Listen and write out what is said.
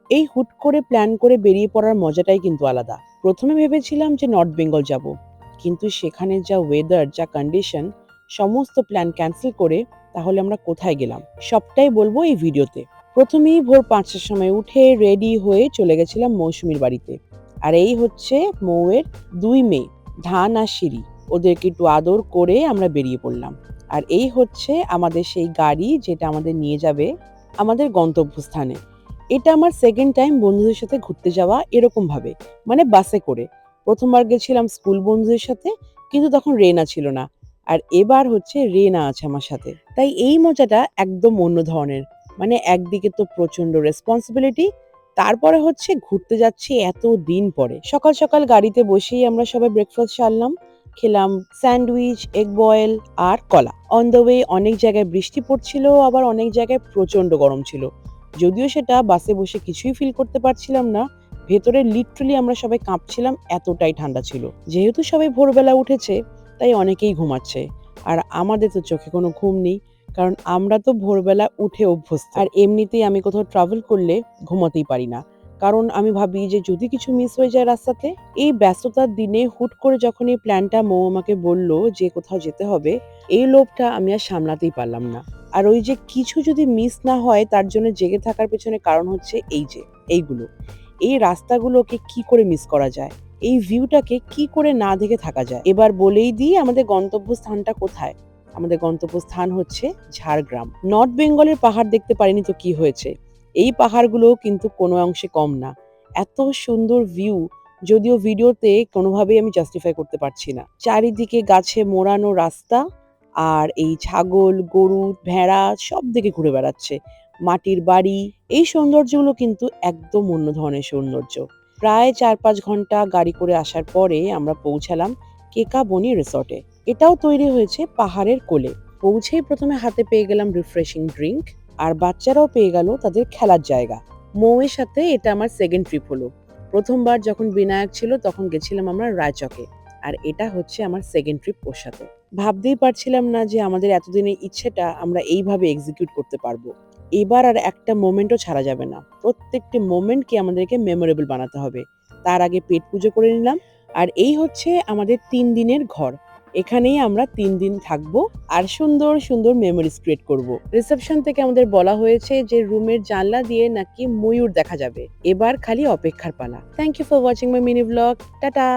এই হুট করে প্ল্যান করে বেরিয়ে পড়ার মজাটাই কিন্তু আলাদা। প্রথমে ভেবেছিলাম যে নর্থ বেঙ্গল যাব, কিন্তু সেখানে যা ওয়েদার, যা কন্ডিশন, সমস্ত প্ল্যান ক্যান্সেল করে তাহলে আমরা কোথায় গেলাম সবটাই বলবো এই ভিডিওতে। প্রথমেই ভোর ৫টার সময় উঠে রেডি হয়ে চলে গেছিলাম মৌসুমীর বাড়িতে। আর এই হচ্ছে মৌয়ের ২ মেয়ে, ধান আর সিঁড়ি। ওদেরকে একটু আদর করে আমরা বেরিয়ে পড়লাম। আর এই হচ্ছে আমাদের সেই গাড়ি যেটা আমাদের নিয়ে যাবে আমাদের গন্তব্যস্থানে। এটা আমার সেকেন্ড টাইম বন্ধুদের সাথে ঘুরতে যাওয়া এরকম ভাবে, মানে বাসে করে। প্রথমবার গেছিলাম স্কুল বন্ধুদের সাথে, কিন্তু তখন রেনা ছিল না। আর এবার হচ্ছে রেনা আছে আমার সাথে, তাই এই মজাটা একদম অন্য ধরনের। মানে একদিকে তো প্রচন্ড রেসপন্সিবিলিটি, তারপরে হচ্ছে ঘুরতে যাচ্ছি এত দিন পরে। সকাল সকাল গাড়িতে বসেই আমরা সবাই ব্রেকফাস্ট সারলাম, খেলাম স্যান্ডউইচ, এগ বয়েল আর কলা। অন দ্য ওয়ে অনেক জায়গায় বৃষ্টি পড়ছিল, আবার অনেক জায়গায় প্রচন্ড গরম ছিল। যদিও সেটা বাসে বসে কিছুই ফিল করতে পারছিলাম না, ভেতরে লিটারালি আমরা সবাই কাঁপছিলাম, এতটাই ঠান্ডা ছিল। যেহেতু সবাই ভোরবেলা উঠেছে, তাই অনেকেই ঘুমাচ্ছে। আর আমাদের তো চোখে কোনো ঘুম নেই, কারণ আমরা তো ভোরবেলা উঠে অভ্যস্ত। আর এমনিতেই আমি কোথাও ট্রাভেল করলে ঘুমাতেই পারি না, কারণ আমি ভাবি যে যদি কিছু মিস হয়ে যায় রাস্তাতে। এই ব্যস্ততার দিনে হুট করে যখন এই প্ল্যানটা মৌ আমাকে বলল যে কোথাও যেতে হবে, এই লোভটা আমি আর সামলাতেই পারলাম না। আর ওই যে কিছু যদি মিস না হয় তার জন্য জেগে থাকার পেছনে কারণ হচ্ছে এই যে এইগুলো, এই রাস্তাগুলোকে কি করে মিস করা যায়, এই ভিউটাকে কি করে না দেখে থাকা যায়। এবার বলেই দিই আমাদের গন্তব্যস্থানটা কোথায়। আমাদের গন্তব্যস্থান হচ্ছে ঝাড়গ্রাম। নর্থ বেঙ্গলের পাহাড় দেখতে পারিনি তো কি হয়েছে, এই পাহাড়গুলোও কিন্তু কোনো অংশে কম না। এত সুন্দর ভিউ, যদিও ভিডিওতে কোনোভাবেই আমি জাস্টিফাই করতে পারছি না। চারিদিকে গাছে মোড়ানো রাস্তা, আর এই ছাগল, গরু, ভেড়া সব দিকে ঘুরে বেড়াচ্ছে। মাটির বাড়ি, এই সৌন্দর্যগুলো কিন্তু একদম অন্য ধরনের সৌন্দর্য। প্রায় ৪-৫ ঘন্টা গাড়ি করে আসার পরে আমরা পৌঁছালাম কেকাবনি রিসর্টে। এটাও তৈরি হয়েছে পাহাড়ের কোলে। পৌঁছেই প্রথমে হাতে পেয়ে গেলাম রিফ্রেশিং ড্রিঙ্ক, আর বাচ্চারাও পেয়ে গেল তাদের খেলার জায়গা। মৌয়ের সাথে এটা আমার সেকেন্ড ট্রিপ হলো। প্রথমবার যখন বিনায়ক ছিল তখন গেছিলাম আমরা রায়চকে, আর এটা হচ্ছে আমার সেকেন্ড ট্রিপ ওর সাথে। ভাবতেই পারছিলাম না যে আমাদের এতদিনের ইচ্ছেটা আমরা এইভাবে এক্সিকিউট করতে পারবো। এবার আর একটা মোমেন্টও ছাড়া যাবে না, প্রত্যেকটি মোমেন্টকে আমাদেরকে মেমোরেবল বানাতে হবে। তার আগে পেট পুজো করে নিলাম। আর এই হচ্ছে আমাদের ৩ দিনের ঘর। এখানেই আমরা ৩ দিন থাকবো, আর সুন্দর সুন্দর মেমোরিজ ক্রিয়েট করব। রিসেপশন থেকে আমাদের বলা হয়েছে যে রুমের জানলা দিয়ে নাকি ময়ূর দেখা যাবে। এবার খালি অপেক্ষার পালা। Thank you for watching my mini vlog. Tata.